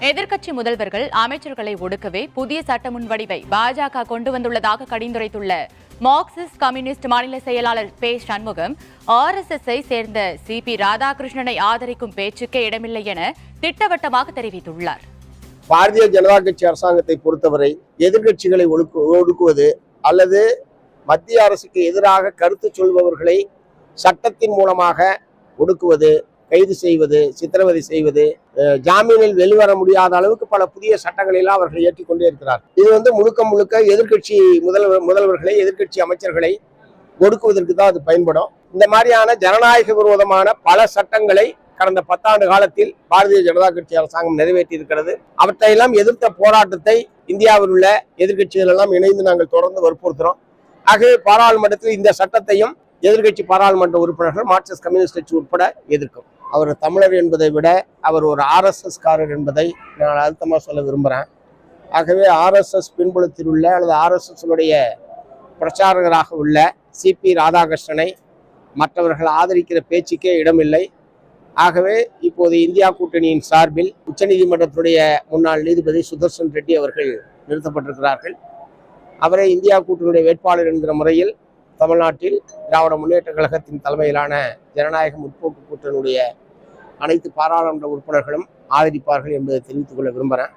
எதிர்க்கட்சி முதல்வர்கள் அமைச்சர்களை ஒடுக்கவே புதிய சட்ட முன்வடிவை பாஜக கொண்டு வந்துள்ளதாக கடிந்துரைத்துள்ள மார்க்சிஸ்ட் கம்யூனிஸ்ட் மாநில செயலாளர் பே சண்முகம், RSS-ஐ சேர்ந்த CP ராதாகிருஷ்ணனை ஆதரிக்கும் பேச்சுக்கே இடமில்லை என திட்டவட்டமாக தெரிவித்துள்ளார். பாரதிய ஜனதா கட்சி அரசாங்கத்தை பொறுத்தவரை எதிர்க்கட்சிகளை ஒடுக்குவது அல்லது மத்திய அரசுக்கு எதிராக கருத்து சொல்பவர்களை சட்டத்தின் மூலமாக ஒடுக்குவது, கைது செய்வது, சித்திரவதை செய்வது, ஜாமீனில் வெளிவர முடியாத அளவுக்கு பல புதிய சட்டங்களை எல்லாம் அவர்கள் ஏற்றிக்கொண்டே இருக்கிறார். இது முழுக்க முழுக்க எதிர்க்கட்சி முதல்வர்களை, எதிர்க்கட்சி அமைச்சர்களை ஒடுக்குவதற்கு தான் அது பயன்படும். இந்த மாதிரியான ஜனநாயக விரோதமான பல சட்டங்களை கடந்த 10 ஆண்டு காலத்தில் பாரதிய ஜனதா கட்சி அரசாங்கம் நிறைவேற்றி இருக்கிறது. அவற்றையெல்லாம் எதிர்த்த போராட்டத்தை இந்தியாவில் உள்ள எதிர்க்கட்சிகள் எல்லாம் இணைந்து நாங்கள் தொடர்ந்து வற்புறுத்துறோம். ஆகவே பாராளுமன்றத்தில் இந்த சட்டத்தையும் எதிர்க்கட்சி பாராளுமன்ற உறுப்பினர்கள் மார்க்சிஸ்ட் கம்யூனிஸ்ட் கட்சி உட்பட எதிர்க்கும். அவர் தமிழர் என்பதை விட அவர் ஒரு RSS காரர் என்பதை நான் அழுத்தமாக சொல்ல விரும்புகிறேன். ஆகவே RSS பின்புலத்தில் உள்ள அல்லது RSS-உடைய பிரச்சாரகராக உள்ள CP ராதாகிருஷ்ணனை மற்றவர்கள் ஆதரிக்கிற பேச்சுக்கே இடமில்லை. ஆகவே இப்போது இந்தியா கூட்டணியின் சார்பில் உச்சநீதிமன்றத்துடைய முன்னாள் நீதிபதி சுதர்சன் ரெட்டி அவர்கள் நிறுத்தப்பட்டிருக்கிறார்கள். அவரை இந்தியா கூட்டணியுடைய வேட்பாளர் என்கிற முறையில் தமிழ்நாட்டில் திராவிட முன்னேற்ற கழகத்தின் தலைமையிலான ஜனநாயக முற்போக்கு கூட்டணியுடைய அனைத்து பாராளுமன்ற உறுப்பினர்களும் ஆதரிப்பார்கள் என்பதை தெரிவித்துக் கொள்ள விரும்புகிறேன்.